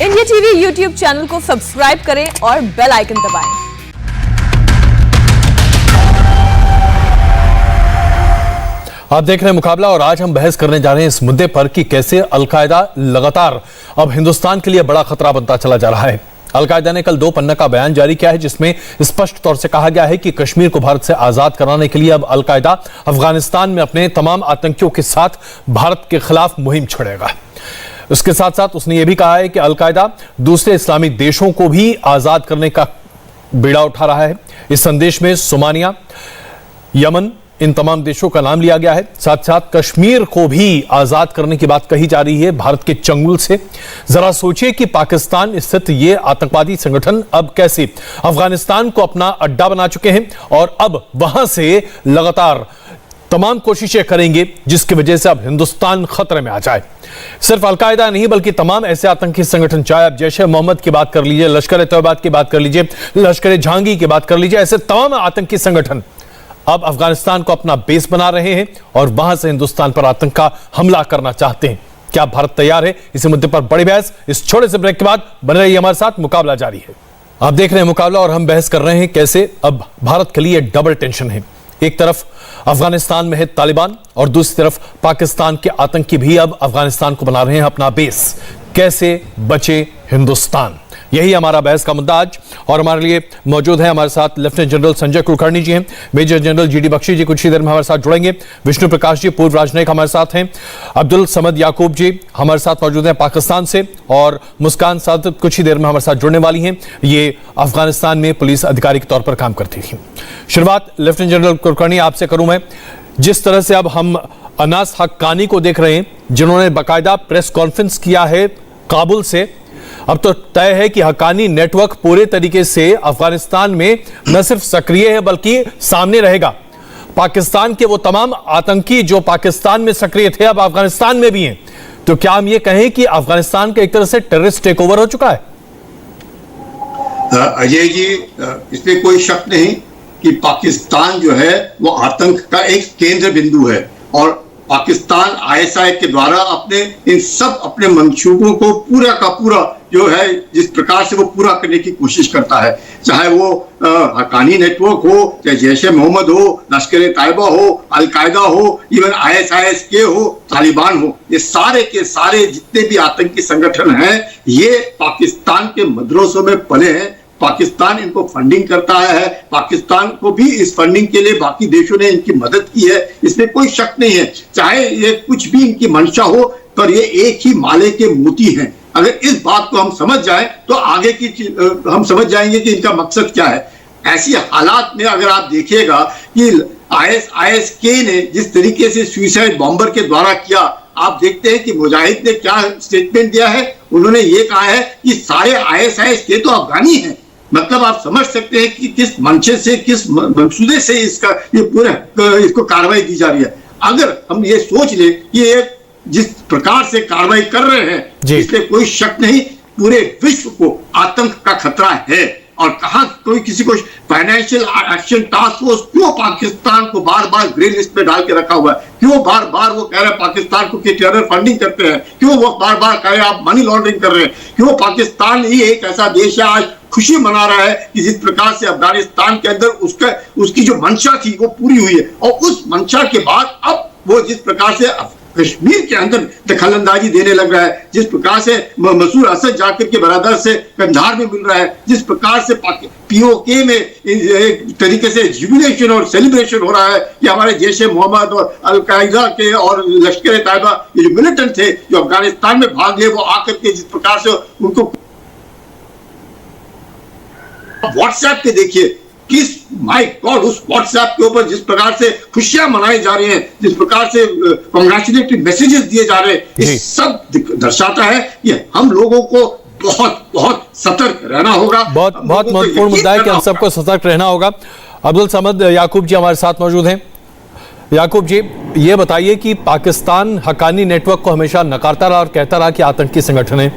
India TV YouTube channel को subscribe करें और बेल आइकन दबाएं। आप देख रहे हैं मुकाबला और आज हम बहस करने जा रहे हैं इस मुद्दे पर कि कैसे अलकायदा लगातार अब हिंदुस्तान के लिए बड़ा खतरा बनता चला जा रहा है। अलकायदा ने कल 2 पन्ना का बयान जारी किया है जिसमें स्पष्ट तौर से कहा गया है कि कश्मीर को भारत से आजाद कराने के लिए अब अलकायदा अफगानिस्तान में अपने तमाम आतंकियों के साथ भारत के खिलाफ मुहिम छेड़ेगा। उसके साथ साथ उसने यह भी कहा है कि अलकायदा दूसरे इस्लामी देशों को भी आजाद करने का बीड़ा उठा रहा है। इस संदेश में सोमालिया, यमन, इन तमाम देशों का नाम लिया गया है। साथ साथ कश्मीर को भी आजाद करने की बात कही जा रही है भारत के चंगुल से। जरा सोचिए कि पाकिस्तान स्थित ये आतंकवादी संगठन अब कैसे अफगानिस्तान को अपना अड्डा बना चुके हैं और अब वहां से लगातार तमाम कोशिशें करेंगे जिसकी वजह से अब हिंदुस्तान खतरे में आ जाए। सिर्फ अलकायदा नहीं बल्कि तमाम ऐसे आतंकी संगठन, चाहे आप जैश ए मोहम्मद की बात कर लीजिए, लश्कर ए तैयबा की बात कर लीजिए, लश्कर ए जहांगी की बात कर लीजिए, ऐसे तमाम आतंकी संगठन अब अफगानिस्तान को अपना बेस बना रहे हैं और वहां से हिंदुस्तान पर आतंक का हमला करना चाहते हैं। क्या भारत तैयार है? इसी मुद्दे पर बड़ी बहस इस छोटे से ब्रेक के बाद। बने रहिए हमारे साथ, मुकाबला जारी है। आप देख रहे हैं मुकाबला और हम बहस कर रहे हैं कैसे अब भारत के लिए डबल टेंशन है। एक तरफ अफगानिस्तान में है तालिबान और दूसरी तरफ पाकिस्तान के आतंकी भी अब अफगानिस्तान को बना रहे हैं अपना बेस। कैसे बचे हिंदुस्तान, यही हमारा बहस का मुद्दा आज। और हमारे लिए मौजूद है हमारे साथ लेफ्टिनेंट जनरल संजय कुलकर्णी जी हैं, मेजर जनरल जीडी बख्शी जी कुछ ही देर में हमारे साथ जुड़ेंगे, विष्णु प्रकाश जी पूर्व राजनयिक हमारे साथ हैं, अब्दुल समद याकूब जी हमारे साथ मौजूद हैं पाकिस्तान से, और मुस्कान साद कुछ ही देर में हमारे साथ जुड़ने वाली हैं। ये अफगानिस्तान में पुलिस अधिकारी के तौर पर काम करती थी। शुरुआत लेफ्टिनेंट जनरल कुलकर्णी आपसे करूं मैं। जिस तरह से अब हम अनास हक्कानी को देख रहे हैं जिन्होंने बाकायदा प्रेस कॉन्फ्रेंस किया है काबुल से, अब तो तय है कि हक्कानी नेटवर्क पूरे तरीके से अफगानिस्तान में न सिर्फ सक्रिय है बल्कि सामने रहेगा। पाकिस्तान के वो तमाम आतंकी जो पाकिस्तान में सक्रिय थे अब अफगानिस्तान में भी हैं। तो क्या हम ये कहें कि अफगानिस्तान का एक तरह से टेररिस्ट टेक ओवर हो चुका है? अजय जी, इसमें कोई शक नहीं कि पाकिस्तान जो है वो आतंक का एक केंद्र बिंदु है और पाकिस्तान आईएसआई के द्वारा अपने इन सब अपने मंसूबों को पूरा का पूरा जो है जिस प्रकार से वो पूरा करने की कोशिश करता है, चाहे वो हक्कानी नेटवर्क हो, चाहे जैश ए मोहम्मद हो, लश्कर ए तैयबा हो, अलकायदा हो, इवन आईएसआईएस के हो, तालिबान हो, ये सारे के सारे जितने भी आतंकी संगठन हैं ये पाकिस्तान के मदरसों में पले हैं। पाकिस्तान इनको फंडिंग करता है, पाकिस्तान को भी इस फंडिंग के लिए बाकी देशों ने इनकी मदद की है, इसमें कोई शक नहीं है। चाहे ये कुछ भी इनकी मंशा हो पर ये एक ही माले के मोती हैं। अगर इस बात को हम समझ जाएं तो आगे की हम समझ जाएंगे कि इनका मकसद क्या है। ऐसी हालात में अगर आप देखिएगा कि आईएसआईएस ने जिस तरीके से सुसाइड बॉम्बर के द्वारा किया, आप देखते हैं कि मुजाहिद ने क्या स्टेटमेंट दिया है। उन्होंने ये कहा है कि सारे आईएसआईएस के तो अफगानी हैं। मतलब आप समझ सकते हैं कि किस मंशे से, किस मकसूदे से इसका ये पूरा इसको कार्रवाई दी जा रही है। अगर हम ये सोच ले कि ये जिस प्रकार से कार्रवाई कर रहे हैं इसमें कोई शक नहीं पूरे विश्व को आतंक का खतरा है। और कहा कोई किसी को फाइनेंशियल एक्शन टास्क फोर्स क्यों पाकिस्तान को बार बार ग्रे लिस्ट पे डाल के रखा हुआ है, क्यों बार बार वो कह रहे हैं पाकिस्तान को कि टेरर फंडिंग करते हैं, क्यों वो बार बार कह रहे हैं आप मनी लॉन्ड्रिंग कर रहे हैं, क्यों पाकिस्तान ही एक ऐसा देश है आज खुशी मना रहा है कि जिस प्रकार से अफगानिस्तान के अंदर उसकी जो मंशा थी वो पूरी हुई है। और उस मंशा के बाद अब वो जिस प्रकार से कश्मीर के अंदर दखलंदाजी देने लग रहा है, जिस प्रकार से मसूद असद जाकिर के बरादर से कंधार में मिल रहा है, जिस प्रकार से पीओके में एक तरीके से जुबिलेशन और सेलिब्रेशन हो रहा है कि हमारे जैश ए मोहम्मद और अलकायदा के और लश्कर ए तैयबा ये जो मिलिटेंट थे जो अफगानिस्तान में भाग गए वो आकर के जिस प्रकार से उनको व्हाट्सएप पे देखिए किस माय गॉड उस व्हाट्सएप के ऊपर जिस प्रकार से खुशियां मनाई जा रही हैं, जिस प्रकार से कांग्रेचुलेटरी मैसेजेस दिए जा रहे हैं, ये सब दर्शाता है कि हम लोगों को बहुत बहुत सतर्क रहना होगा। बहुत महत्वपूर्ण मुद्दा है कि हम सबको सतर्क रहना होगा। अब्दुल समद याकूब जी हमारे साथ मौजूद हैं। याकूब जी, ये बताइए कि पाकिस्तान हक्कानी नेटवर्क को हमेशा नकारता रहा और कहता रहा कि आतंकी संगठन है।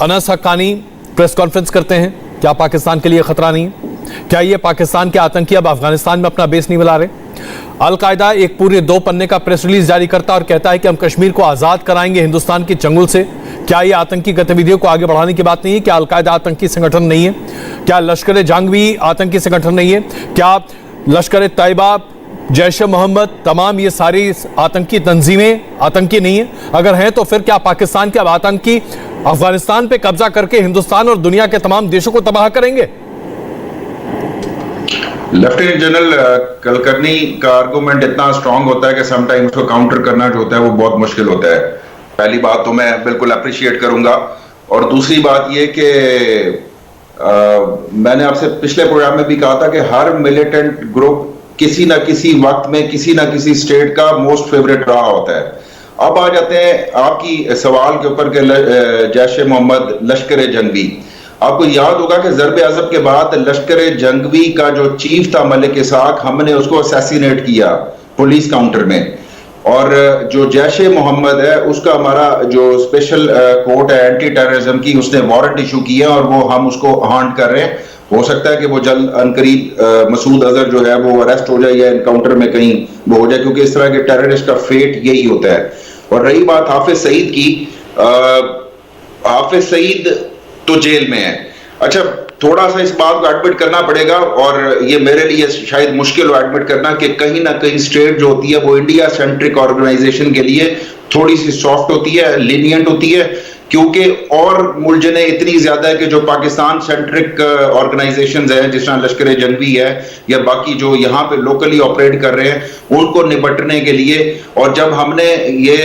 अनस हक्कानी प्रेस कॉन्फ्रेंस करते हैं, क्या पाकिस्तान के लिए खतरा नहीं है? क्या ये पाकिस्तान के आतंकी अब अफगानिस्तान में अपना बेस नहीं बना रहे? अलकायदा एक पूरे 2 पन्ने का प्रेस रिलीज जारी करता है और कहता है कि हम कश्मीर को आजाद कराएंगे हिंदुस्तान के चंगुल से। क्या ये आतंकी गतिविधियों को आगे बढ़ाने की बात नहीं है? क्या अलकायदा आतंकी संगठन नहीं है? क्या लश्कर जंगवी आतंकी संगठन नहीं है? क्या लश्कर तैयबा, जैश मोहम्मद, तमाम ये सारी आतंकी तंजीमें आतंकी नहीं है? अगर हैं तो फिर क्या पाकिस्तान के अब आतंकी अफगानिस्तान पे कब्जा करके हिंदुस्तान और दुनिया के तमाम देशों को तबाह करेंगे? लेफ्टिनेंट जनरल कुलकर्णी का आर्गुमेंट इतना स्ट्रांग होता है कि समटाइम उसको काउंटर करना जो होता है वो बहुत मुश्किल होता है। पहली बात तो मैं बिल्कुल अप्रिशिएट करूंगा, और दूसरी बात ये कि मैंने आपसे पिछले प्रोग्राम में भी कहा था कि हर मिलिटेंट ग्रुप किसी ना किसी वक्त में किसी ना किसी स्टेट का मोस्ट फेवरेट रहा होता है। अब आ जाते हैं आपकी सवाल के ऊपर कि जैश मोहम्मद, लश्कर जंगवी। आपको याद होगा कि ज़रब अज़ब के बाद लश्कर जंगवी का जो चीफ था मलिक इसाक, हमने उसको असैसिनेट किया पुलिस काउंटर में, और जो जैश मोहम्मद है उसका हमारा जो स्पेशल कोर्ट है एंटी टेररिज्म की, उसने वारंट इशू किया और वो हम उसको हांट कर रहे हैं। हो सकता है कि वो जल्द अनकरीब मसूद अजहर जो है वो अरेस्ट हो जाए या एनकाउंटर में कहीं वो हो जाए, क्योंकि इस तरह के टेररिस्ट का फेट यही होता है। और रही बात हाफिज सईद की, हाफिज सईद तो जेल में है। अच्छा, थोड़ा सा इस बात को एडमिट करना पड़ेगा, और ये मेरे लिए शायद मुश्किल हो एडमिट करना कि कहीं ना कहीं स्टेट जो होती है वो इंडिया सेंट्रिक ऑर्गेनाइजेशन के लिए थोड़ी सी सॉफ्ट होती है, लीनियंट होती है, क्योंकि और मुलझने इतनी ज्यादा है कि जो पाकिस्तान सेंट्रिक ऑर्गेनाइजेशंस हैं जिस तरह लश्कर जंगवी है या बाकी जो यहाँ पे लोकली ऑपरेट कर रहे हैं उनको निपटने के लिए, और जब हमने ये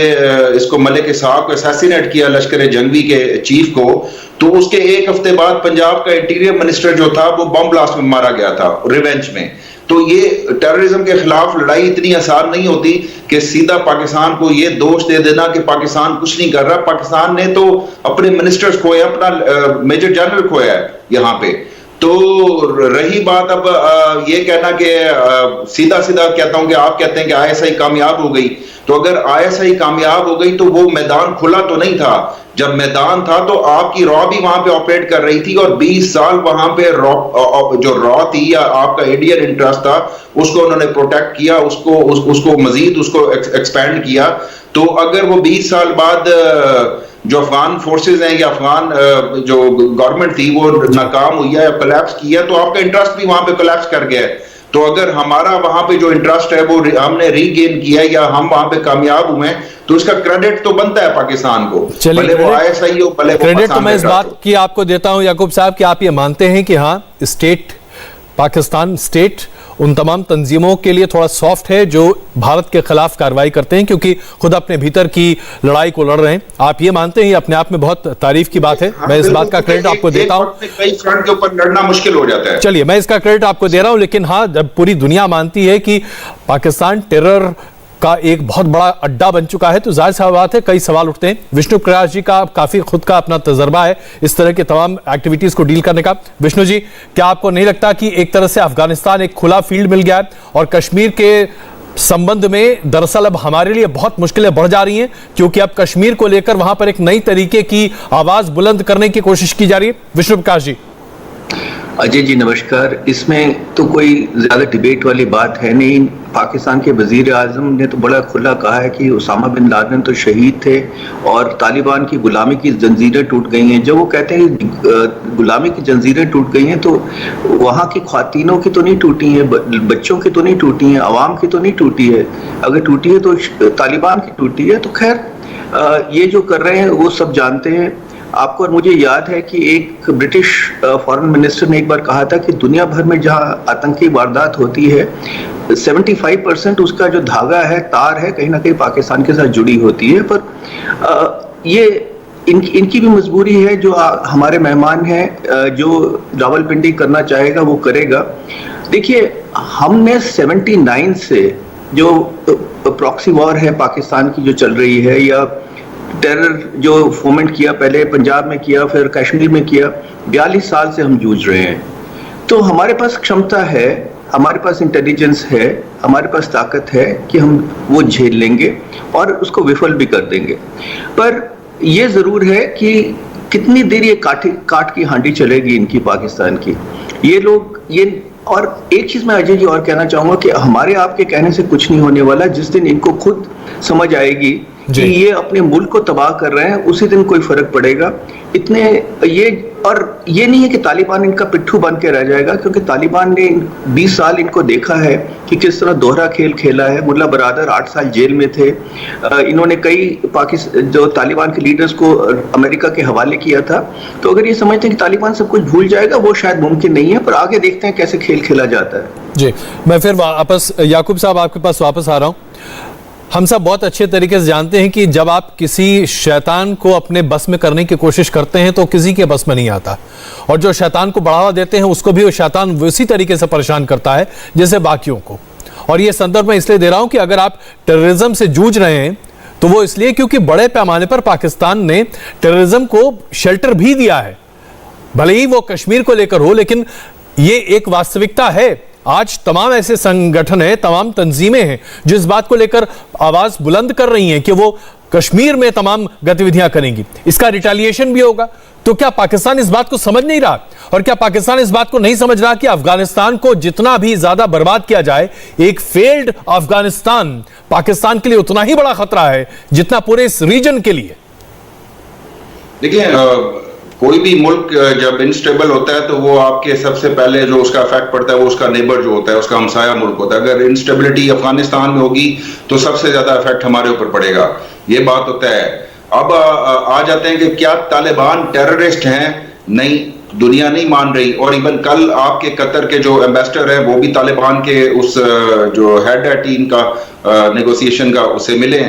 इसको मलिक इसाक को असैसिनेट किया लश्कर जंगवी के चीफ को, तो उसके एक हफ्ते बाद पंजाब का इंटीरियर मिनिस्टर जो था वो बम ब्लास्ट में मारा गया था रिवेंज में। तो ये टेररिज्म के खिलाफ लड़ाई इतनी आसान नहीं होती कि सीधा पाकिस्तान को ये दोष दे देना कि पाकिस्तान कुछ नहीं कर रहा। पाकिस्तान ने तो अपने मिनिस्टर्स खोए, अपना मेजर जनरल खोया है यहाँ पे। तो रही बात अब ये कहना कि सीधा सीधा कहता हूं कि आप कहते हैं कि आईएसआई कामयाब हो गई, तो अगर आईएसआई कामयाब हो गई तो वो मैदान खुला तो नहीं था। जब मैदान था तो आपकी रॉ भी वहां पे ऑपरेट कर रही थी, और 20 साल वहां पे जो रॉ थी या आपका इंडियन इंटरेस्ट था उसको उन्होंने प्रोटेक्ट किया, उसको मजीद उसको एक्सपैंड किया। तो अगर वो 20 साल बाद जो अफगान फोर्सेस हैं या अफगान जो गवर्नमेंट थी वो नाकाम हुई है या कोलैप्स किया, तो आपका इंटरेस्ट भी वहां पे कोलैप्स कर गया है। तो अगर हमारा वहां पे जो इंटरेस्ट है वो हमने रीगेन किया या हम वहां पे कामयाब हुए तो इसका क्रेडिट तो बनता है पाकिस्तान को, भले वो आईएसआई हो भले क्रेडिट तो मैं इस बात की आपको देता हूं याकूब साहब कि आप ये मानते हैं कि हाँ स्टेट, पाकिस्तान स्टेट उन तमाम तंजीमों के लिए थोड़ा सॉफ्ट है जो भारत के खिलाफ कार्रवाई करते हैं क्योंकि खुद अपने भीतर की लड़ाई को लड़ रहे हैं। आप ये मानते हैं, अपने आप में बहुत तारीफ की बात है। मैं इस बात का क्रेडिट आपको देता हूं। कई फ्रंट के ऊपर लड़ना मुश्किल हो जाता है। चलिए, मैं इसका क्रेडिट आपको दे रहा हूं, लेकिन हाँ, जब पूरी दुनिया मानती है कि पाकिस्तान टेरर का एक बहुत बड़ा अड्डा बन चुका है तो जाहिर सी बात है कई सवाल उठते हैं। विष्णु प्रकाश जी का काफी खुद का अपना तजर्बा है इस तरह के तमाम एक्टिविटीज को डील करने का। विष्णु जी, क्या आपको नहीं लगता कि एक तरह से अफगानिस्तान एक खुला फील्ड मिल गया है और कश्मीर के संबंध में दरअसल अब हमारे लिए बहुत मुश्किलें बढ़ जा रही हैं क्योंकि अब कश्मीर को लेकर वहां पर एक नई तरीके की आवाज बुलंद करने की कोशिश की जा रही है? विष्णु प्रकाश जी। अजय जी नमस्कार। इसमें तो कोई ज्यादा डिबेट वाली बात है नहीं। पाकिस्तान के वजीर आजम ने तो बड़ा खुला कहा है कि उसामा बिन लादेन तो शहीद थे और तालिबान की गुलामी की जंजीरें टूट गई हैं। जब वो कहते हैं गुलामी की जंजीरें टूट गई हैं तो वहाँ की ख्वातीनों की तो नहीं टूटी हैं, बच्चों की तो नहीं टूटी हैं, आवाम की तो नहीं टूटी है। अगर टूटी है तो तालिबान की टूटी है। तो खैर ये जो कर रहे हैं वो सब जानते हैं। आपको मुझे याद है कि एक ब्रिटिश फॉरेन मिनिस्टर ने एक बार कहा था कि दुनिया भर में जहां आतंकी वारदात होती है 75% उसका जो धागा है, तार है, कहीं ना कहीं पाकिस्तान के साथ जुड़ी होती है। पर ये इनकी भी मजबूरी है। जो हमारे मेहमान हैं, जो रावलपिंडी करना चाहेगा वो करेगा। देखिए, हमने 79 से जो प्रॉक्सी वॉर है पाकिस्तान की जो चल रही है या टेरर जो फोमेंट किया, पहले पंजाब में किया फिर कश्मीर में किया, 42 साल से हम जूझ रहे हैं। तो हमारे पास क्षमता है, हमारे पास इंटेलिजेंस है, हमारे पास ताकत है कि हम वो झेल लेंगे और उसको विफल भी कर देंगे। पर ये जरूर है कि कितनी देर ये काट की हांडी चलेगी इनकी पाकिस्तान की। ये लोग ये और एक चीज मैं अजय जी और कहना चाहूंगा कि हमारे आपके कहने से कुछ नहीं होने वाला। जिस दिन इनको खुद समझ आएगी कि ये अपने मुल्क को तबाह कर रहे हैं, उसी दिन कोई फर्क पड़ेगा। इतने ये नहीं है कि तालिबान इनका पिट्ठू बन के रह जाएगा, क्योंकि तालिबान ने 20 साल इनको देखा है कि किस तरह दोहरा खेल खेला है। मुल्ला बरादर 8 साल जेल में थे। इन्होंने कई जो तालिबान के लीडर्स को अमेरिका के हवाले किया था। तो अगर ये समझते हैं कि तालिबान सब कुछ भूल जाएगा, वो शायद मुमकिन नहीं है, पर आगे देखते हैं कैसे खेल खेला जाता है। जी, मैं फिर वापस याकूब साहब आपके पास वापस आ रहा हूं। हम सब बहुत अच्छे तरीके से जानते हैं कि जब आप किसी शैतान को अपने बस में करने की कोशिश करते हैं तो किसी के बस में नहीं आता, और जो शैतान को बढ़ावा देते हैं उसको भी वो शैतान उसी तरीके से परेशान करता है जैसे बाकियों को। और ये संदर्भ मैं इसलिए दे रहा हूं कि अगर आप टेररिज्म से जूझ रहे हैं तो वो इसलिए क्योंकि बड़े पैमाने पर पाकिस्तान ने टेररिज्म को शेल्टर भी दिया है, भले ही वो कश्मीर को लेकर हो, लेकिन ये एक वास्तविकता है। आज तमाम ऐसे संगठन हैं, तमाम तंजीमें हैं जो इस बात को लेकर आवाज बुलंद कर रही हैं कि वो कश्मीर में तमाम गतिविधियां करेंगी, इसका रिटेलिएशन भी होगा। तो क्या पाकिस्तान इस बात को समझ नहीं रहा? और क्या पाकिस्तान इस बात को नहीं समझ रहा कि अफगानिस्तान को जितना भी ज्यादा बर्बाद किया जाए, एक फेल्ड अफगानिस्तान पाकिस्तान के लिए उतना ही बड़ा खतरा है जितना पूरे इस रीजन के लिए? देखिए, कोई भी मुल्क जब इनस्टेबल होता है तो वो आपके सबसे पहले जो उसका इफेक्ट पड़ता है वो उसका नेबर जो होता है, उसका हमसाया मुल्क होता है। अगर इंस्टेबिलिटी अफगानिस्तान में होगी तो सबसे ज्यादा इफेक्ट हमारे ऊपर पड़ेगा, ये बात होता है। अब आ जाते हैं कि क्या तालिबान टेररिस्ट हैं? नहीं, दुनिया नहीं मान रही। और इवन कल आपके कतर के जो एम्बेसडर हैं वो भी तालिबान के उस जो हेड है टीम का नेगोशिएशन का, उससे मिले।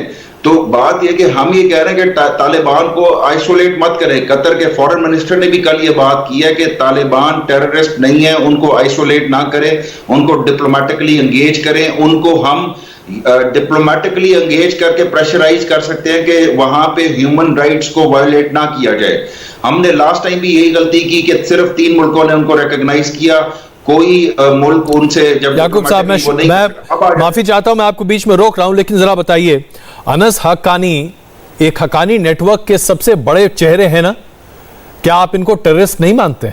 तो बात यह कि हम ये कह रहे हैं कि तालिबान को आइसोलेट मत करें। कतर के फॉरेन मिनिस्टर ने भी कल ये बात की है कि तालिबान टेररिस्ट नहीं है, उनको आइसोलेट ना करें, उनको डिप्लोमेटिकली एंगेज करें। उनको हम डिप्लोमेटिकली एंगेज करके प्रेशराइज कर सकते हैं कि वहां पे ह्यूमन राइट्स को वायलेट ना किया जाए। हमने लास्ट टाइम भी यही गलती की कि सिर्फ 3 मुल्कों ने उनको रिकॉग्नाइज किया, कोई मुल्क उनसे जब। याकूब साहब, मैं माफी चाहता हूं, मैं आपको बीच में रोक रहा हूं, लेकिन जरा बताइए, अनस हक्कानी एक हक्कानी नेटवर्क के सबसे बड़े चेहरे हैं ना, क्या आप इनको टेररिस्ट नहीं मानते?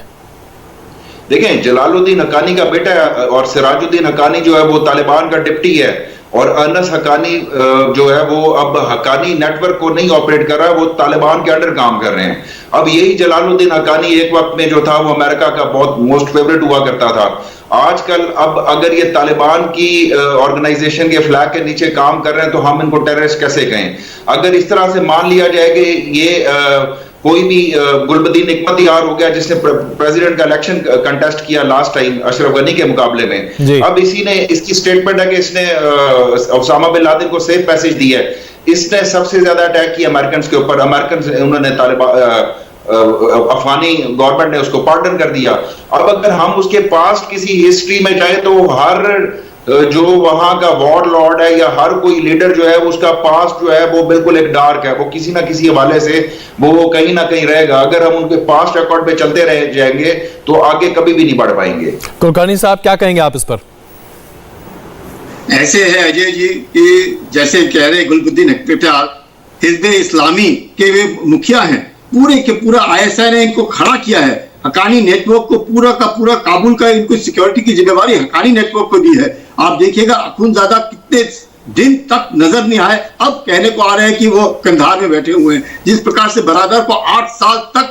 देखें, जलालुद्दीन हक्कानी का बेटा है और सिराजुद्दीन हक्कानी जो है वो तालिबान का डिप्टी है, और अनस हक्कानी जो है वो अब हक्कानी नेटवर्क को नहीं ऑपरेट कर रहा है, वो तालिबान के अंडर काम कर रहे हैं। अब यही जलालुद्दीन हक्कानी एक वक्त में जो था वो अमेरिका का बहुत मोस्ट फेवरेट हुआ करता था। आजकल अब अगर ये तालिबान की ऑर्गेनाइजेशन के फ्लैग के नीचे काम कर रहे हैं तो हम इनको टेररिस्ट कैसे कहें? अगर इस तरह से मान लिया जाए कि ये कोई भी गुलबदीन हिकमतयार हो गया जिसने प्रेसिडेंट का इलेक्शन कंटेस्ट किया लास्ट टाइम अशरफ गनी के मुकाबले में, अब इसी ने इसकी स्टेटमेंट है कि इसने ओसामा बिन लादेन को सेफ पैसेज दी है। इसने सबसे ज्यादा अटैक किया अमेरिकन के ऊपर, अमेरिकन उन्होंने अफगानी गवर्नमेंट ने उसको पार्डन कर दिया। अब अगर हम उसके पास्ट किसी हिस्ट्री में जाए तो हर जो वहां का वॉर लॉर्ड है या हर कोई लीडर जो है उसका पास्ट जो है वो बिल्कुल एक डार्क है, वो किसी ना किसी हवाले से वो कहीं ना कहीं रहेगा। अगर हम उनके पास्ट रिकॉर्ड पे चलते रह जाएंगे तो आगे कभी भी नहीं बढ़ पाएंगे। कुलकर्णी साहब, क्या कहेंगे आप इस पर? ऐसे है अजय जी कि जैसे कह रहे गुलबुद्दीन हिकमतयार हिज़्ब इस्लामी के वे मुखिया हैं, पूरे के पूरा ISI ने इनको खड़ा किया है। हक्कानी नेटवर्क को पूरा का पूरा काबुल का इनको सिक्योरिटी की जिम्मेवारी हक्कानी नेटवर्क को दी है। आप देखिएगा अखुंज़ादा कितने दिन तक नजर नहीं आए, अब कहने को आ रहे हैं कि वो कंधार में बैठे हुए हैं। जिस प्रकार से बरादर को 8 साल तक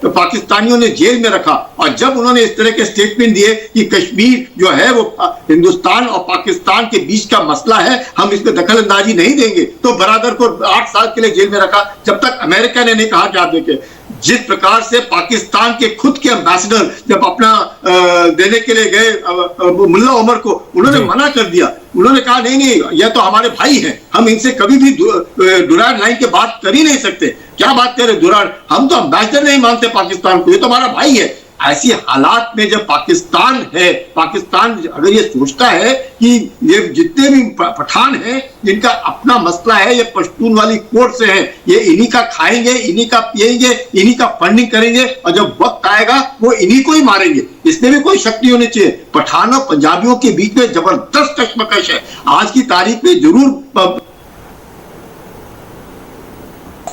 पाकिस्तानियों ने जेल में रखा, और जब उन्होंने इस तरह के स्टेटमेंट दिए कि कश्मीर जो है वो हिंदुस्तान और पाकिस्तान के बीच का मसला है, हम इसमें दखल अंदाजी नहीं देंगे, तो बरादर को 8 साल के लिए जेल में रखा, जब तक अमेरिका ने नहीं कहा कि आप देखें। जिस प्रकार से पाकिस्तान के खुद के एम्बेसडर जब अपना देने के लिए गए मुल्ला उमर को, उन्होंने मना कर दिया। उन्होंने कहा नहीं, यह तो हमारे भाई हैं, हम इनसे कभी भी डुरान लाइन की बात कर ही नहीं सकते। क्या बात कर रहे डुरान, हम तो एम्बेसडर नहीं मानते पाकिस्तान को, ये तो हमारा भाई है। ऐसी हालात में जब पाकिस्तान है, पाकिस्तान अगर ये सोचता है कि ये जितने भी पठान हैं जिनका अपना मसला है, ये पश्तून वाली कोर्ट से है, ये इन्हीं का खाएंगे, इन्हीं का पिएंगे, इन्हीं का फंडिंग करेंगे, और जब वक्त आएगा वो इन्हीं को ही मारेंगे, इसमें भी कोई शक नहीं होनी चाहिए। पठानों पंजाबियों के बीच में जबरदस्त कशमकश है। आज की तारीख में जरूर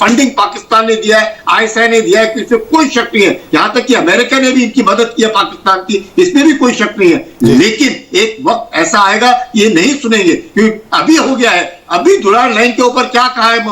फंडिंग पाकिस्तान ने दिया है, आईएसआई ने दिया है, इसमें कोई शक नहीं है। यहां तक कि अमेरिका ने भी इनकी मदद की है पाकिस्तान की, इसमें भी कोई शक नहीं है। लेकिन एक वक्त ऐसा आएगा ये नहीं सुनेंगे, क्योंकि अभी हो गया है। अभी दुरान लाइन के ऊपर क्या कहा है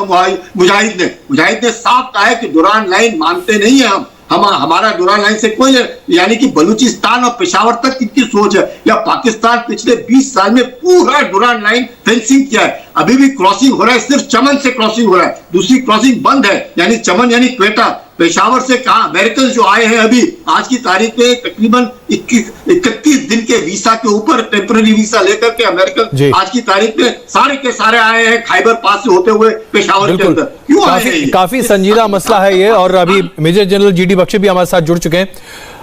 मुजाहिद ने साफ कहा है कि दुरान लाइन मानते नहीं है हम हमारा दुरान लाइन से कोई, यानी कि बलूचिस्तान और पेशावर तक इनकी सोच है। या पाकिस्तान पिछले 20 साल में पूरा दुरान लाइन फेंसिंग किया है, अभी भी क्रॉसिंग हो रहा है, सिर्फ चमन से क्रॉसिंग हो रहा है, दूसरी क्रॉसिंग बंद है। यानी चमन यानी क्वेटा, पेशावर से कहा अमेरिकन जो आए हैं अभी आज की तारीख में तकरीबन 31 दिन के वीसा के ऊपर टेम्पररी वीसा लेकर के अमेरिकन आज की तारीख में सारे के सारे आए हैं खैबर पास से होते हुए पेशावर के अंदर। क्यों आए हैं? काफी संजीदा मसला है ये। और अभी मेजर जनरल जीडी बख्शी भी हमारे साथ जुड़ चुके हैं।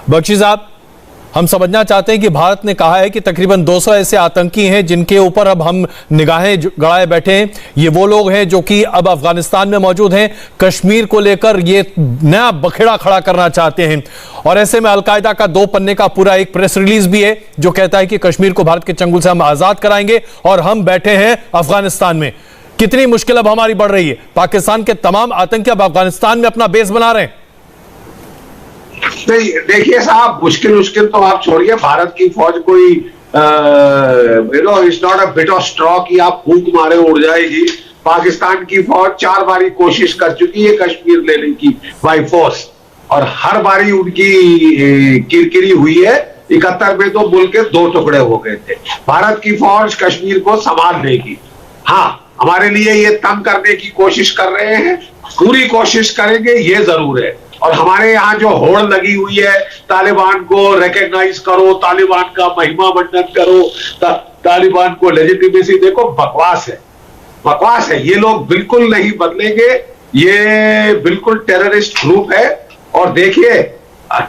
बख्शी साहब, हम समझना चाहते हैं कि भारत ने कहा है कि तकरीबन 200 ऐसे आतंकी हैं जिनके ऊपर अब हम निगाहें गड़ाए बैठे हैं। ये वो लोग हैं जो कि अब अफगानिस्तान में मौजूद हैं, कश्मीर को लेकर ये नया बखेड़ा खड़ा करना चाहते हैं। और ऐसे में अलकायदा का 2 पन्ने का पूरा एक प्रेस रिलीज भी है जो कहता है कि कश्मीर को भारत के चंगुल से हम आजाद कराएंगे और हम बैठे हैं अफगानिस्तान में। कितनी मुश्किल अब हमारी बढ़ रही है। पाकिस्तान के तमाम आतंकी अब अफगानिस्तान में अपना बेस बना रहे हैं। नहीं, देखिए साहब, मुश्किल तो आप छोड़िए। भारत की फौज कोई it's not a bit of straw कि आप फूंक मारे उड़ जाएगी। पाकिस्तान की फौज 4 बारी कोशिश कर चुकी है कश्मीर लेने की बाई फोर्स, और हर बारी उनकी किरकिरी हुई है। 71 में तो मुल्क के 2 टुकड़े हो गए थे। भारत की फौज कश्मीर को संभाल लेगी। हाँ, हमारे लिए ये तंग करने की कोशिश कर रहे हैं, पूरी कोशिश करेंगे, ये जरूर है। और हमारे यहाँ जो होड़ लगी हुई है, तालिबान को रिकॉग्नाइज करो, तालिबान का महिमा मंडन करो, तालिबान को लेजिटिमेसी, देखो बकवास है, बकवास है। ये लोग बिल्कुल नहीं बदलेंगे, ये बिल्कुल टेररिस्ट ग्रुप है। और देखिए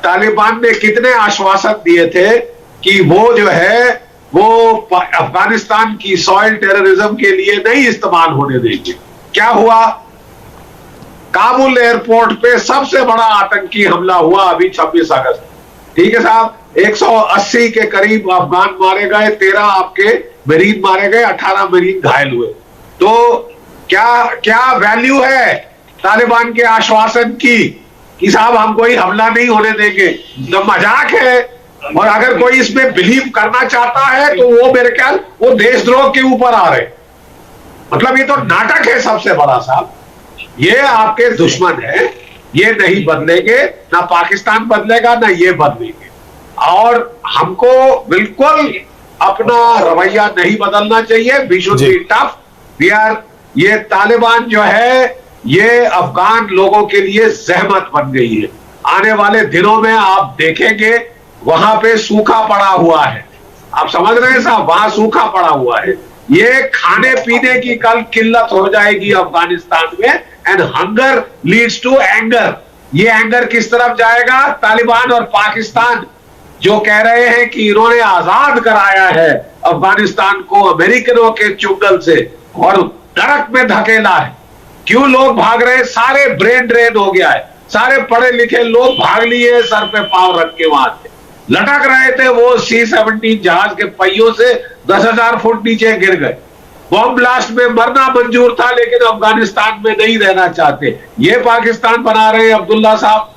तालिबान ने कितने आश्वासन दिए थे कि वो जो है वो अफगानिस्तान की सॉइल टेररिज्म के लिए नहीं इस्तेमाल होने देंगे। क्या हुआ? काबुल एयरपोर्ट पे सबसे बड़ा आतंकी हमला हुआ अभी 26 अगस्त। ठीक है साहब, 180 के करीब अफगान मारे गए, 13 आपके मरीन मारे गए, 18 मरीन घायल हुए। तो क्या वैल्यू है तालिबान के आश्वासन की कि साहब हम कोई हमला नहीं होने देंगे? तो मजाक है। और अगर कोई इसमें बिलीव करना चाहता है तो वो मेरे ख्याल वो देशद्रोह के ऊपर आ रहे, मतलब ये तो नाटक है सबसे बड़ा साहब। ये आपके दुश्मन है, ये नहीं बदलेंगे, ना पाकिस्तान बदलेगा ना ये बदलेंगे। और हमको बिल्कुल अपना रवैया नहीं बदलना चाहिए। We should be tough. We are, ये तालिबान जो है ये अफगान लोगों के लिए जहमत बन गई है। आने वाले दिनों में आप देखेंगे वहां पे सूखा पड़ा हुआ है। आप समझ रहे हैं साहब, वहां सूखा पड़ा हुआ है। ये खाने पीने की कल किल्लत हो जाएगी अफगानिस्तान में। And hunger leads to anger. ये एंगर किस तरफ जाएगा? तालिबान और पाकिस्तान जो कह रहे हैं कि इन्होंने आजाद कराया है अफगानिस्तान को अमेरिकनों के चुंगल से और नरक में धकेला है। क्यों लोग भाग रहे हैं? सारे ब्रेन ड्रेन हो गया है, सारे पढ़े लिखे लोग भाग लिए सर पे पांव रख के। वहां से लटक रहे थे वो C-17 जहाज के पहियों से 10,000 फुट नीचे गिर गए। बॉम्ब ब्लास्ट में मरना मंजूर था लेकिन अफगानिस्तान में नहीं रहना चाहते। ये पाकिस्तान बना रहे हैं अब्दुल्ला साहब,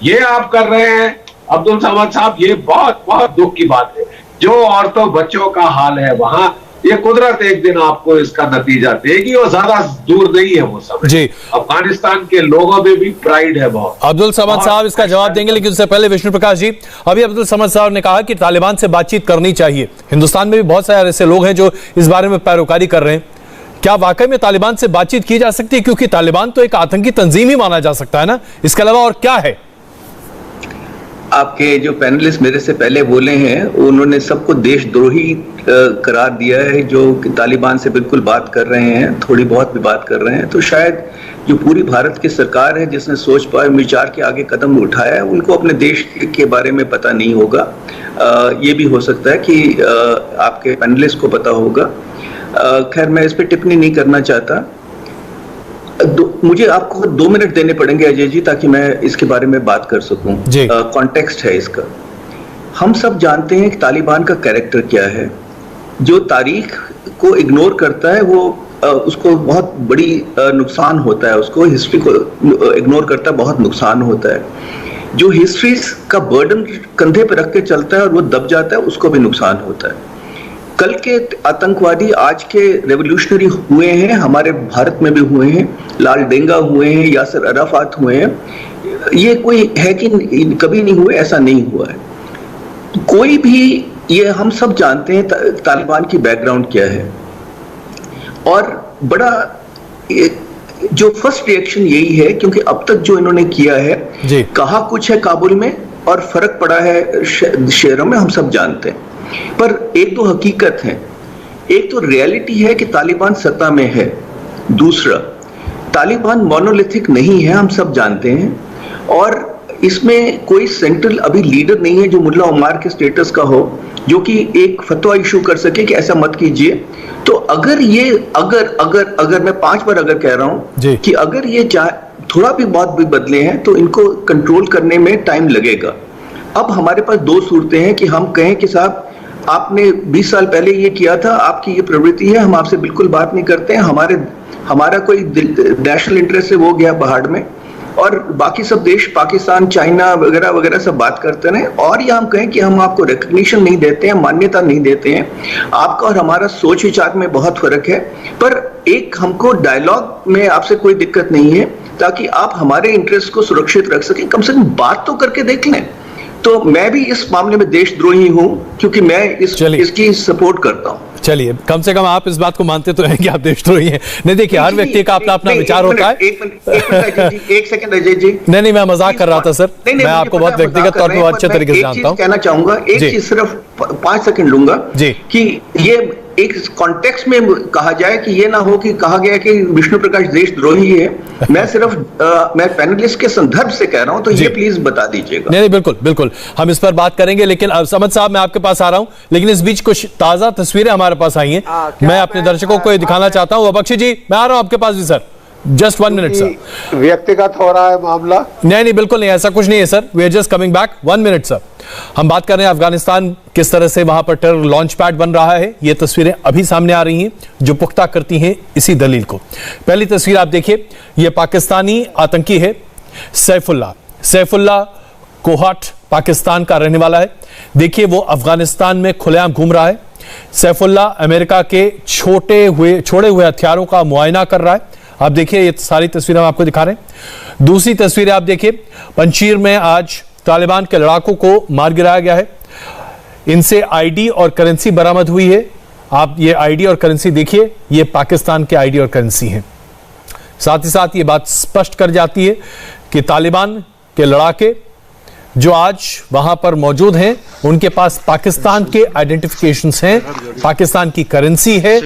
ये आप कर रहे हैं अब्दुल समद साहब। ये बहुत बहुत दुख की बात है। जो औरतों बच्चों का हाल है वहां, ये कुदरत एक दिन आपको इसका नतीजा देगी और ज्यादा दूर नहीं है वो सब जी। अफगानिस्तान के लोगों में भी प्राइड है बहुत। अब्दुल समद साहब इसका जवाब देंगे, लेकिन उससे पहले विष्णु प्रकाश जी, अभी अब्दुल समद साहब ने कहा कि तालिबान से बातचीत करनी चाहिए। हिंदुस्तान में भी बहुत सारे ऐसे लोग हैं जो इस बारे में पैरोकारी कर रहे हैं। क्या वाकई में तालिबान से बातचीत की जा सकती है? क्योंकि तालिबान तो एक आतंकी तंजीम ही माना जा सकता है ना, इसके अलावा और क्या है? आपके जो पैनलिस्ट मेरे से पहले बोले हैं उन्होंने सबको देशद्रोही करार दिया है जो तालिबान से बिल्कुल बात कर रहे हैं, थोड़ी बहुत भी बात कर रहे हैं। तो शायद जो पूरी भारत की सरकार है जिसने सोच पाए विचार के आगे कदम उठाया है, उनको अपने देश के बारे में पता नहीं होगा। ये भी हो सकता है कि आपके पैनलिस्ट को पता होगा। खैर मैं इस पर टिप्पणी नहीं करना चाहता। मुझे आपको 2 मिनट देने पड़ेंगे अजय जी ताकि मैं इसके बारे में बात कर सकूं। कॉन्टेक्स्ट है इसका। हम सब जानते हैं कि तालिबान का कैरेक्टर क्या है। जो तारीख को इग्नोर करता है वो उसको बहुत बड़ी नुकसान होता है, उसको हिस्ट्री को इग्नोर करता है, बहुत नुकसान होता है। जो हिस्ट्री का बर्डन कंधे पे रख के चलता है और वो दब जाता है, उसको भी नुकसान होता है। कल के आतंकवादी आज के रेवोल्यूशनरी हुए हैं, हमारे भारत में भी हुए हैं, लाल डेंगा हुए हैं, यासिर अराफात हुए हैं। ये कोई है कि कभी नहीं हुए, ऐसा नहीं हुआ है। कोई भी, ये हम सब जानते हैं तालिबान की बैकग्राउंड क्या है, और बड़ा जो फर्स्ट रिएक्शन यही है, क्योंकि अब तक जो इन्होंने किया है, कहा कुछ है काबुल में और फर्क पड़ा है शहरों में, हम सब जानते हैं। पर एक दो हकीकत है, एक तो रियलिटी है कि तालिबान सत्ता में है, दूसरा तालिबान मोनोलिथिक नहीं है, हम सब जानते हैं, और इसमें कोई सेंट्रल अभी लीडर नहीं है जो मुल्ला उमार के स्टेटस का हो, जो कि एक फतवा इशू कर सके कि ऐसा मत कीजिए। तो अगर ये अगर मैं 5 बार अगर कह रहा हूं कि अगर ये थोड़ा भी बहुत भी बदले हैं तो इनको कंट्रोल करने में टाइम लगेगा। अब हमारे पास दो सूरतें हैं कि हम कहें कि साहब आपने 20 साल पहले ये किया था, आपकी ये प्रवृत्ति है, हम आपसे बिल्कुल बात नहीं करते हैं, हमारा कोई नेशनल इंटरेस्ट है वो गया पहाड़ में, और बाकी सब देश पाकिस्तान, चाइना वगैरह वगैरह सब बात करते हैं। और या हम कहें कि हम आपको रिकग्निशन नहीं देते हैं, मान्यता नहीं देते हैं, आपका और हमारा सोच विचार में बहुत फर्क है, पर एक हमको डायलॉग में आपसे कोई दिक्कत नहीं है, ताकि आप हमारे इंटरेस्ट को सुरक्षित रख सकें, कम से कम बात तो करके देख लें। तो मैं भी इस मामले में देशद्रोही हूं, क्योंकि मैं इसकी सपोर्ट करता हूं। चलिए, कम से कम आप इस बात को मानते तो हैं कि आप देशद्रोही हैं। नहीं, देखिए, हर व्यक्ति का अपना विचार होता है। एक सेकंड अजय जी, नहीं, मैं मजाक कर रहा था सर। मैं आपको बहुत व्यक्तिगत तौर पर अच्छे तरीके से जानता हूं। कहना चाहूंगा एक चीज, सिर्फ 5 सेकंड लूंगा कि ये एक कॉन्टेक्स्ट में कहा जाए कि ये ना हो कि कहा गया कि विष्णु प्रकाश देशद्रोही है। मैं सिर्फ मैं पैनलिस्ट के संदर्भ से कह रहा हूं, तो ये प्लीज बता दीजिएगा। नहीं, बिल्कुल हम इस पर बात करेंगे, लेकिन समद साहब मैं आपके पास आ रहा हूं, लेकिन इस बीच कुछ ताजा तस्वीरें हमारे पास आई हैं, मैं अपने दर्शकों को दिखाना चाहता हूं। बख्शी जी, मैं आ रहा हूं आपके पास भी सर, जस्ट 1 मिनट सर। व्यक्तिगत हो रहा है मामला? नहीं, बिल्कुल नहीं, ऐसा कुछ नहीं है sir, we are just coming back, 1 minute sir. हम बात कर रहे हैं अफगानिस्तान, किस तरह से वहां पर टेरर लॉन्च पैड बन रहा है। ये तस्वीरें अभी सामने आ रही हैं जो पुख्ता करती हैं इसी दलील को। पहली तस्वीर आप देखिए, ये पाकिस्तानी आतंकी है सैफुल्लाह कोहाट, पाकिस्तान का रहने वाला है। देखिए, वो अफगानिस्तान में खुलेआम घूम रहा है। सैफुल्लाह अमेरिका के छोड़े हुए हथियारों का मुआयना कर रहा है। आप देखिए, ये सारी तस्वीरें हम आपको दिखा रहे हैं। दूसरी तस्वीर आप देखिए, पंजशीर में आज तालिबान के लड़ाकों को मार गिराया गया है। इनसे आईडी और करेंसी बरामद हुई है। आप ये आईडी और करेंसी देखिए, ये पाकिस्तान के आईडी और करेंसी हैं। साथ ही साथ ये बात स्पष्ट कर जाती है कि तालिबान के लड़ाके जो आज वहां पर मौजूद हैं, उनके पास पाकिस्तान के आइडेंटिफिकेशंस हैं, पाकिस्तान की करेंसी है,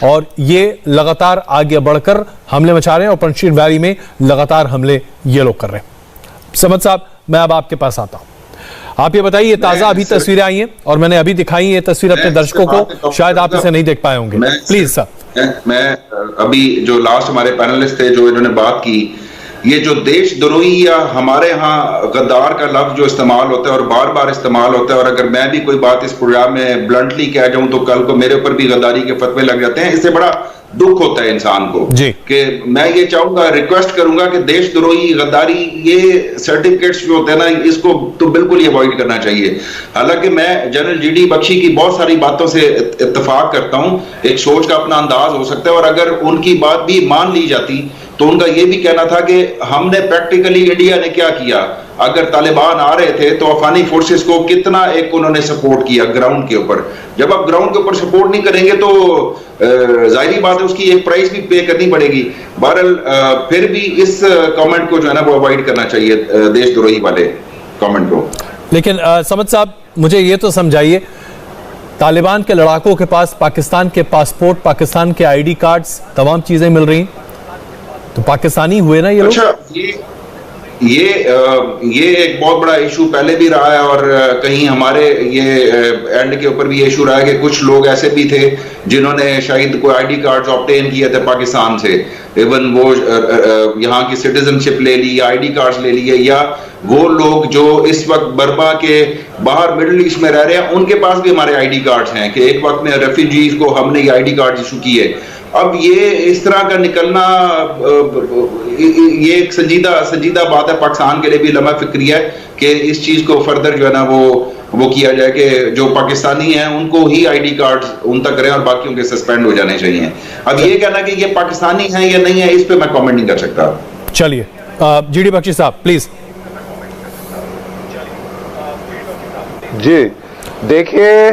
और ये लगातार आगे बढ़कर हमले मचा रहे हैं, और पंजशीर वैली में लगातार हमले ये लोग कर रहे हैं। समद साहब, मैं अब आपके पास आता हूं, आप ये बताइए, ताजा अभी तस्वीरें आई हैं और मैंने अभी दिखाई ये तस्वीर अपने दर्शकों को, शायद आप इसे नहीं देख पाए होंगे, प्लीज सर। मैं अभी जो लास्ट हमारे पैनलिस्ट थे जो इन्होंने बात की, ये जो देशद्रोही या हमारे यहाँ गद्दार का लफ्ज जो इस्तेमाल होता है और बार बार इस्तेमाल होता है, और अगर मैं भी कोई बात इस प्रोग्राम में ब्लंटली कह जाऊं तो कल को मेरे ऊपर भी गद्दारी के फतवे लग जाते हैं। इससे बड़ा दुख होता है इंसान को कि मैं ये चाहूंगा, रिक्वेस्ट करूंगा कि देशद्रोही, गद्दारी, ये सर्टिफिकेट्स जो होते हैं ना, इसको तो बिल्कुल ही अवॉइड करना चाहिए। हालांकि मैं जनरल जीडी बख्शी की बहुत सारी बातों से इत्तेफाक करता हूं, एक सोच का अपना अंदाज हो सकता है, और अगर उनकी बात भी मान ली जाती तो उनका यह भी कहना था कि हमने प्रैक्टिकली, इंडिया ने क्या किया, अगर तालिबान आ रहे थे तो अफगानी फोर्सेस को कितना एक उन्होंने सपोर्ट किया ग्राउंड के ऊपर। जब आप ग्राउंड के ऊपर सपोर्ट नहीं करेंगे तो जाहिर बात है उसकी एक प्राइस भी पे करनी पड़ेगी। बहरहाल फिर भी इस कमेंट को जो है ना वो अवॉइड करना चाहिए, देशद्रोही वाले कमेंट को। लेकिन समद साहब, मुझे ये तो समझाइए, तालिबान के लड़ाकों के पास पाकिस्तान के पासपोर्ट, पाकिस्तान के आईडी कार्ड्स, तमाम चीजें मिल रही, तो पाकिस्तानी हुए ना ये लोग? अच्छा, ये एक बहुत बड़ा इशू पहले भी रहा है, और कहीं हमारे ये एंड के ऊपर भी ये इशू रहा है कि कुछ लोग ऐसे भी थे जिन्होंने शायद कोई आईडी कार्ड्स ऑब्टेन किए थे पाकिस्तान से, इवन वो यहाँ की सिटीजनशिप ले ली, आईडी कार्ड्स ले लिए, या वो लोग जो इस वक्त बर्मा के बाहर मिडिल ईस्ट में रह रहे हैं, उनके पास भी हमारे आईडी कार्ड्स हैं कि एक वक्त में रेफ्यूजीज को हमने ये आईडी कार्ड इशू किए। अब ये इस तरह का निकलना ये एक संजीदा बात है पाकिस्तान के लिए भी, लम्हा फिक्रिया है कि इस चीज को फर्दर जो है ना वो किया जाए कि जो पाकिस्तानी हैं उनको ही आईडी कार्ड उन तक करें और बाकियों के सस्पेंड हो जाने चाहिए। अब ये कहना कि ये पाकिस्तानी हैं या नहीं है, इस पे मैं कमेंट नहीं कर सकता। चलिए जीडी बख्शी साहब प्लीज। जी देखिए,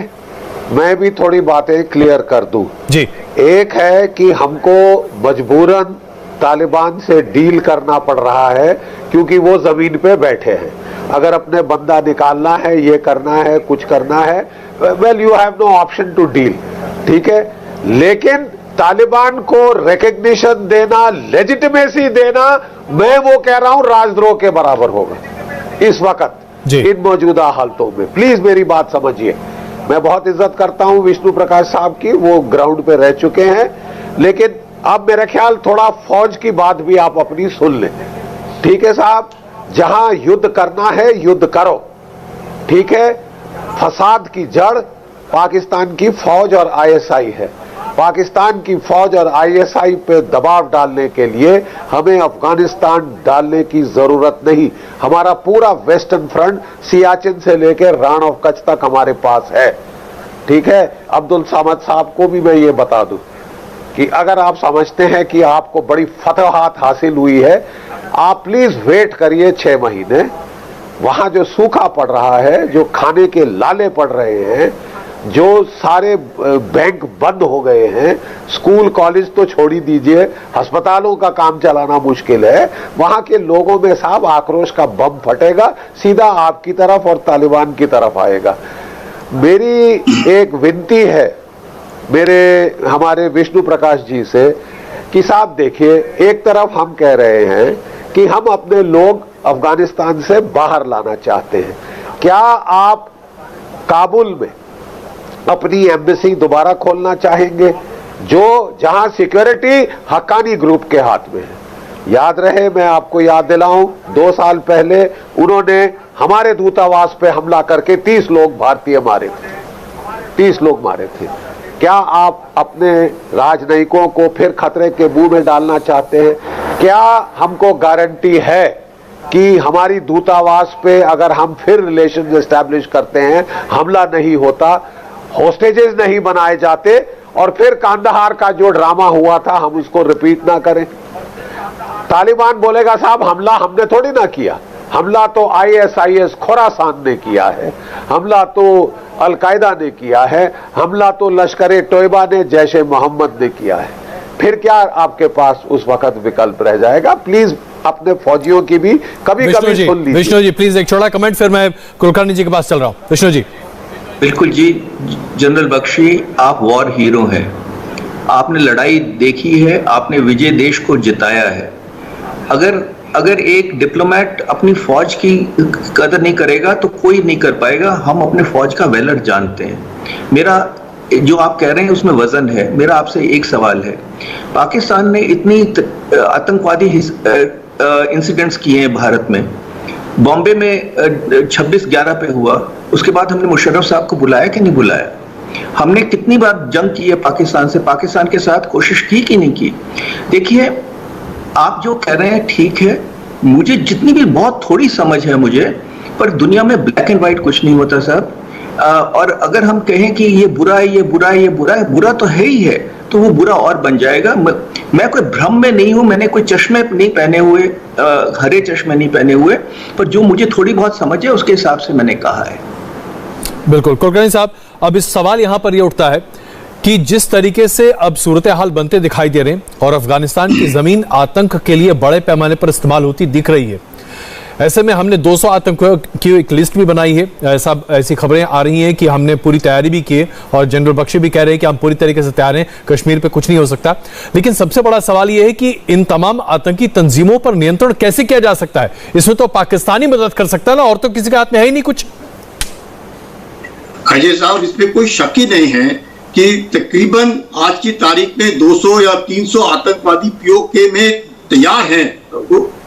मैं भी थोड़ी बातें क्लियर कर दूं जी। एक है कि हमको मजबूरन तालिबान से डील करना पड़ रहा है क्योंकि वो जमीन पे बैठे हैं। अगर अपने बंदा निकालना है, ये करना है, कुछ करना है, well you have no option to deal, ठीक है। लेकिन तालिबान को रिकग्निशन देना, लेजिटिमेसी देना, मैं वो कह रहा हूं राजद्रोह के बराबर होगा इस वक्त इन मौजूदा हालतों में। प्लीज मेरी बात समझिए। मैं बहुत इज्जत करता हूं विष्णु प्रकाश साहब की, वो ग्राउंड पे रह चुके हैं, लेकिन अब मेरा ख्याल थोड़ा फौज की बात भी आप अपनी सुन लें, ठीक है साहब। जहां युद्ध करना है युद्ध करो, ठीक है। फसाद की जड़ पाकिस्तान की फौज और आईएसआई है। पाकिस्तान की फौज और आईएसआई पे दबाव डालने के लिए हमें अफगानिस्तान डालने की जरूरत नहीं। हमारा पूरा वेस्टर्न फ्रंट सियाचिन से लेकर रान ऑफ कच्छ तक हमारे पास है, ठीक है। अब्दुल सामद साहब को भी मैं ये बता दूं कि अगर आप समझते हैं कि आपको बड़ी फतहात हासिल हुई है, आप प्लीज वेट करिए 6 महीने। वहां जो सूखा पड़ रहा है, जो खाने के लाले पड़ रहे हैं, जो सारे बैंक बंद हो गए हैं, स्कूल कॉलेज तो छोड़ ही दीजिए, अस्पतालों का काम चलाना मुश्किल है, वहां के लोगों में साहब आक्रोश का बम फटेगा, सीधा आपकी तरफ और तालिबान की तरफ आएगा। मेरी एक विनती है हमारे विष्णु प्रकाश जी से कि साहब देखिए, एक तरफ हम कह रहे हैं कि हम अपने लोग अफगानिस्तान से बाहर लाना चाहते हैं। क्या आप काबुल में अपनी एम्बेसी दोबारा खोलना चाहेंगे, जहां सिक्योरिटी हक्कानी ग्रुप के हाथ में है? याद रहे, मैं आपको याद दिलाऊं, 2 साल पहले उन्होंने हमारे दूतावास पे हमला करके 30 लोग भारतीय मारे थे, 30 लोग मारे थे। क्या आप अपने राजनयिकों को फिर खतरे के मुंह में डालना चाहते हैं? क्या हमको गारंटी है कि हमारी दूतावास पे अगर हम फिर रिलेशन एस्टैब्लिश करते हैं, हमला नहीं होता, होस्टेजेस नहीं बनाए जाते, और फिर कांदाहार का जो ड्रामा हुआ था हम उसको रिपीट ना करें? तालिबान बोलेगा साहब हमला हमने थोड़ी ना किया, हमला तो आईएसआईएस खुरासान ने किया है, हमला तो अलकायदा ने किया है, हमला तो लश्कर तोयबा ने, जैश ए मोहम्मद ने किया है। फिर क्या आपके पास उस वक्त विकल्प रह जाएगा? प्लीज अपने फौजियों की भी कभी कभी सुन लीजिए। विष्णु जी प्लीज एक छोटा कमेंट, फिर मैं कुलकर्णी जी के पास चल रहा हूं। विष्णु जी। बिल्कुल जी, जनरल बख्शी आप वॉर हीरो हैं, आपने लड़ाई देखी है, आपने विजय देश को जिताया है। अगर एक डिप्लोमेट अपनी फौज की कदर नहीं करेगा तो कोई नहीं कर पाएगा। हम अपने फौज का वैलर जानते हैं। मेरा जो आप कह रहे हैं उसमें वजन है। मेरा आपसे एक सवाल है, पाकिस्तान ने इतनी आतंकवादी इंसिडेंट्स किए हैं भारत में, बॉम्बे में 26/11 पे हुआ, उसके बाद हमने मुशर्रफ साहब को बुलाया कि नहीं बुलाया? हमने कितनी बार जंग की है पाकिस्तान से, पाकिस्तान के साथ कोशिश की कि नहीं की? देखिए, आप जो कह रहे हैं ठीक है, मुझे जितनी भी बहुत थोड़ी समझ है मुझे, पर दुनिया में ब्लैक एंड व्हाइट कुछ नहीं होता साहब। और अगर हम कहें कि ये बुरा है, ये बुरा है, ये बुरा है, बुरा तो है ही है, तो वो बुरा और बन जाएगा। मैं कोई भ्रम में नहीं हूं, मैंने कोई चश्मे नहीं पहने हुए, हरे चश्मे नहीं पहने हुए, पर जो मुझे थोड़ी बहुत समझ है उसके हिसाब से मैंने कहा है। बिल्कुल कुलकर्णी साहब, अब इस सवाल यहां पर यह उठता है कि जिस तरीके से अब सूरत हाल बनते दिखाई दे रहे हैं और अफगानिस्तान की जमीन आतंक के लिए बड़े पैमाने पर इस्तेमाल होती दिख रही है, ऐसे में हमने 200 आतंकियों की एक लिस्ट भी बनाई है। ऐसी खबरें आ रही हैं कि हमने पूरी तैयारी भी की है और जनरल बख्शी भी कह रहे हैं कि हम पूरी तरीके से तैयार हैं, कश्मीर पे कुछ नहीं हो सकता। लेकिन सबसे बड़ा सवाल यह है कि इन तमाम आतंकी तंजीमों पर नियंत्रण कैसे किया जा सकता है? इसमें तो पाकिस्तान ही मदद कर सकता है ना, और तो किसी के हाथ में है ही नहीं कुछ। अजय साहब, इसमें कोई शक ही नहीं है कि तकरीबन आज की तारीख में 200 या 300 आतंकवादी पीओके में तैयार हैं,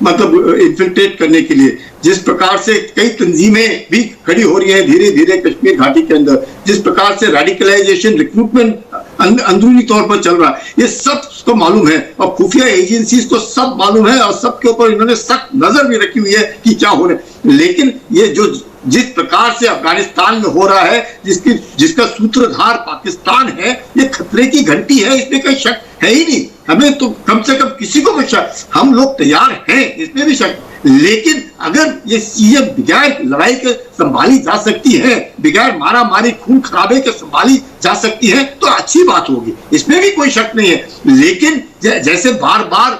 मतलब इन्फिल्ट्रेट करने के लिए। जिस प्रकार से कई तंजीमें भी खड़ी हो रही हैं धीरे धीरे कश्मीर घाटी के अंदर, जिस प्रकार से रेडिकलाइजेशन, रिक्रूटमेंट अंदरूनी तौर पर चल रहा है, ये सब को मालूम है और खुफिया एजेंसीज को सब मालूम है और सबके ऊपर इन्होंने सख्त नजर भी रखी हुई है कि क्या हो रहा है। लेकिन ये जो जिस प्रकार से अफगानिस्तान में हो रहा है, जिसका सूत्रधार पाकिस्तान है, ये खतरे की घंटी है, इसमें कोई शक है ही नहीं। हमें तो कम से कम किसी को भी शक, हम लोग तैयार हैं, इसमें भी शक। लेकिन अगर ये चीजें बगैर लड़ाई के संभाली जा सकती है, बगैर मारा मारी खून खराबे के संभाली जा सकती है, तो अच्छी बात होगी, इसमें भी कोई शक नहीं है। लेकिन जैसे बार बार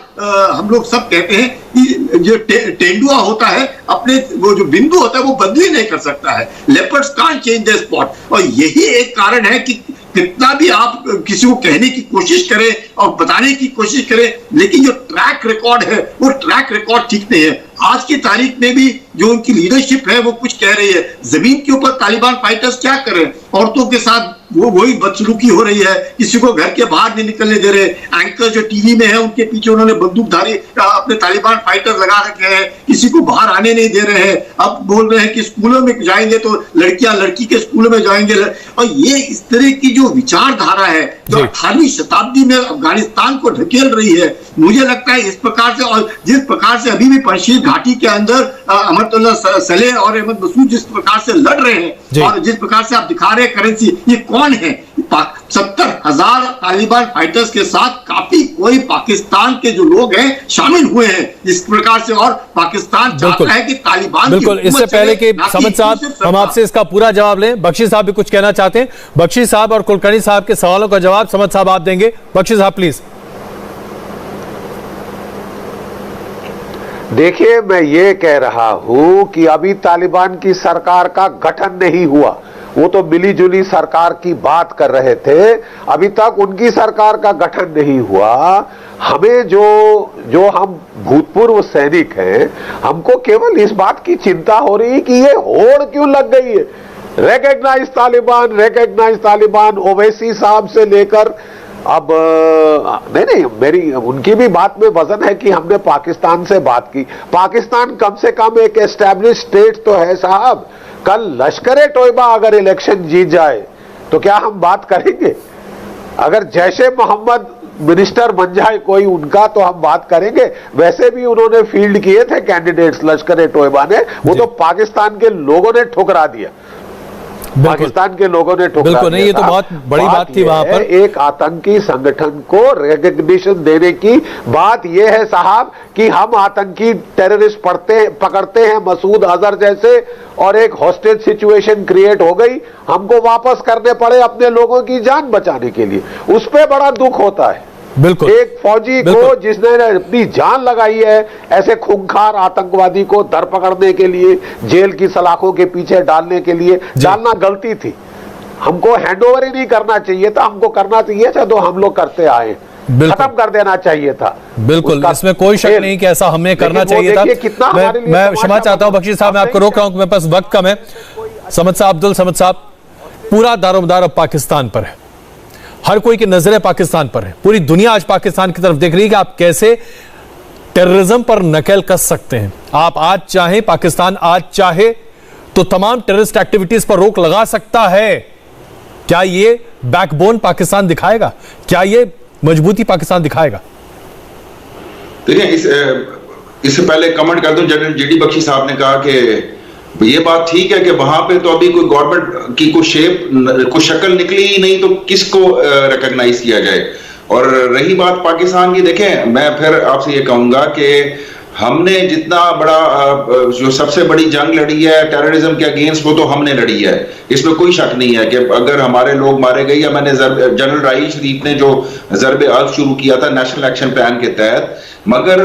हम लोग सब कहते हैं कि जो तेंदुआ होता है, अपने वो जो बिंदु होता है वो बदली नहीं कर सकता है, leopards can't change the spot. और यही एक कारण है कि कितना भी आप किसी को कहने की कोशिश करें और बताने की कोशिश करें, लेकिन जो ट्रैक रिकॉर्ड है वो ट्रैक रिकॉर्ड ठीक नहीं है। आज की तारीख में भी जो उनकी लीडरशिप है वो कुछ कह रही है, जमीन के ऊपर तालिबान फाइटर्स क्या कर रहे हैं, औरतों के साथ वही बदसलूकी हो रही है, किसी को घर के बाहर नहीं निकलने दे रहे। एंकर जो टीवी में है उनके पीछे उन्होंने बंदूकधारी अपने तालिबान फाइटर लगा रखे हैं, किसी को बाहर आने नहीं दे रहे हैं। अब बोल रहे हैं कि स्कूलों में जाएंगे तो लड़कियां लड़की के स्कूलों में जाएंगे। और ये इस तरह की जो विचारधारा है जो 18वीं शताब्दी में अफगानिस्तान को ढकेल रही है, मुझे लगता है इस प्रकार से, और जिस प्रकार से अभी भी पंजशीर घाटी के अंदर अमरतुल्ला सलेह और अहमद मसूद जिस प्रकार से लड़ रहे हैं और जिस प्रकार से आप दिखा रहे हैं करेंसी, ये कौन है? 70,000 तालिबान फाइटर्स के साथ काफी कोई पाकिस्तान के जो लोग हैं शामिल हुए हैं इस प्रकार से, और पाकिस्तान चाहता है कि तालिबान बिल्कुल। इससे पहले कि समद साहब हम आपसे इसका पूरा जवाब लें, बख्शी साहब भी कुछ कहना चाहते हैं। बख्शी साहब और कुलकर्णी साहब के सवालों का जवाब समद साहब आप देंगे। बख्शी साहब प्लीज। देखिए, मैं ये कह रहा हूं कि अभी तालिबान की सरकार का गठन नहीं हुआ, वो तो मिली जुली सरकार की बात कर रहे थे, अभी तक उनकी सरकार का गठन नहीं हुआ। हमें जो हम भूतपूर्व सैनिक हैं, हमको केवल इस बात की चिंता हो रही है कि ये होड़ क्यों लग गई है। रिकॉग्नाइज तालिबान, ओवैसी साहब से लेकर अब नहीं मेरी उनकी भी बात में वजन है कि हमने पाकिस्तान से बात की। पाकिस्तान कम से कम एक एस्टैब्लिश स्टेट तो है साहब। कल लश्कर तोयबा अगर इलेक्शन जीत जाए तो क्या हम बात करेंगे? अगर जैशे मोहम्मद मिनिस्टर बन जाए कोई उनका तो हम बात करेंगे। वैसे भी उन्होंने फील्ड किए थे कैंडिडेट्स लश्कर तोयबा ने, वो तो पाकिस्तान के लोगों ने ठुकरा दिया, पाकिस्तान के लोगों ने ठुकरा दिया। नहीं, ये तो बहुत बड़ी बात थी वहां पर। एक आतंकी संगठन को रिकॉग्निशन देने की बात यह है साहब कि हम आतंकी टेररिस्ट पकड़ते हैं मसूद अजहर जैसे, और एक हॉस्टेज सिचुएशन क्रिएट हो गई, हमको वापस करने पड़े अपने लोगों की जान बचाने के लिए, उस पर बड़ा दुख होता है। बिल्कुल। एक फौजी को जिसने अपनी जान लगाई है ऐसे खूंखार आतंकवादी को दर पकड़ने के लिए, जेल की सलाखों के पीछे डालने के लिए डालना गलती थी। हमको हैंडओवर ही नहीं करना चाहिए था, हमको करना चाहिए था तो हम लोग करते आए, खत्म कर देना चाहिए था। बिल्कुल, इसमें कोई शक नहीं कि ऐसा हमें करना चाहिए था। मैं क्षमा चाहता हूं बख्शी साहब, मैं आपको रोक रहा हूं, मेरे पास वक्त कम है। समद साहब, अब्दुल समद साहब, पूरा दारोमदार अब पाकिस्तान पर है, हर कोई की नजरें पाकिस्तान पर है, पूरी दुनिया आज पाकिस्तान की तरफ देख रही है कि आप कैसे टेररिज्म पर नकेल कस सकते हैं। आप आज चाहे, पाकिस्तान आज चाहे तो तमाम टेररिस्ट एक्टिविटीज पर रोक लगा सकता है। क्या ये बैकबोन पाकिस्तान दिखाएगा? क्या ये मजबूती पाकिस्तान दिखाएगा? देखिए, इससे पहले कमेंट कर दूं, जनरल जीडी बख्शी साहब ने कहा कि ये बात ठीक है कि वहां पे तो अभी कोई गवर्नमेंट की कोई शेप, कोई शक्ल निकली ही नहीं, तो किसको रिकॉग्नाइज किया जाए। और रही बात पाकिस्तान की, देखें मैं फिर आपसे ये कहूंगा कि हमने जितना बड़ा जो सबसे बड़ी जंग लड़ी है टेररिज्म के अगेंस्ट, वो तो हमने लड़ी है, इसमें कोई शक नहीं है कि अगर हमारे लोग मारे गए, या मैंने जनरल राहील शरीफ ने जो ज़रब अल्फ शुरू किया था नेशनल एक्शन प्लान के तहत, मगर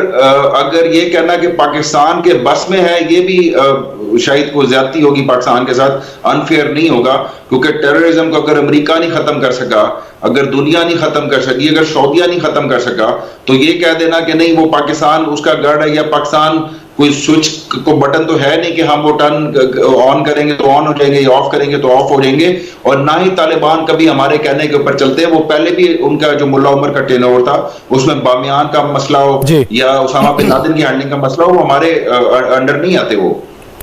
अगर ये कहना कि पाकिस्तान के बस में है, ये भी शायद कोई ज्यादती होगी पाकिस्तान के साथ, अनफेयर नहीं होगा, क्योंकि टेररिज्म को अगर अमेरिका नहीं खत्म कर सका, अगर दुनिया नहीं खत्म कर सकी, अगर सऊदिया नहीं खत्म कर सका, तो ये कह देना कि नहीं वो पाकिस्तान उसका गढ़ है, या पाकिस्तान कोई स्विच को बटन तो है नहीं कि हम वो टर्न ऑन करेंगे तो ऑन हो जाएंगे, या ऑफ करेंगे तो ऑफ हो जाएंगे। और ना ही तालिबान कभी हमारे कहने के ऊपर चलते हैं। वो पहले भी उनका जो मुल्ला उमर का टेनओवर था, उसमें बामियान का मसला हो या उसामा बिन लादेन की हैंडलिंग का मसला हो, वो हमारे अंडर नहीं आते। वो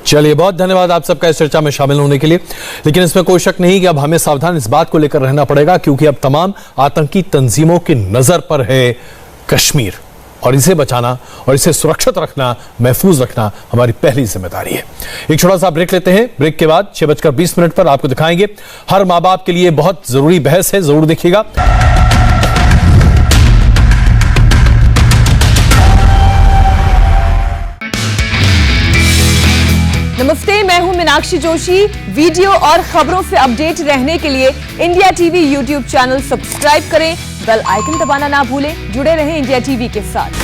चलिए, बहुत धन्यवाद आप सबका इस चर्चा में शामिल होने के लिए। लेकिन इसमें कोई शक नहीं कि अब हमें सावधान इस बात को लेकर रहना पड़ेगा, क्योंकि अब तमाम आतंकी तंजीमों की नजर पर है कश्मीर, और इसे बचाना और इसे सुरक्षित रखना, महफूज रखना हमारी पहली जिम्मेदारी है। एक छोटा सा ब्रेक लेते हैं। ब्रेक के बाद 6:20 पर आपको दिखाएंगे हर माँ बाप के लिए बहुत जरूरी बहस है, जरूर देखिएगा। नमस्ते, मैं हूं मीनाक्षी जोशी। वीडियो और खबरों से अपडेट रहने के लिए India TV YouTube channel subscribe करें, बेल आइकन दबाना ना भूलें। जुड़े रहें इंडिया टीवी के साथ।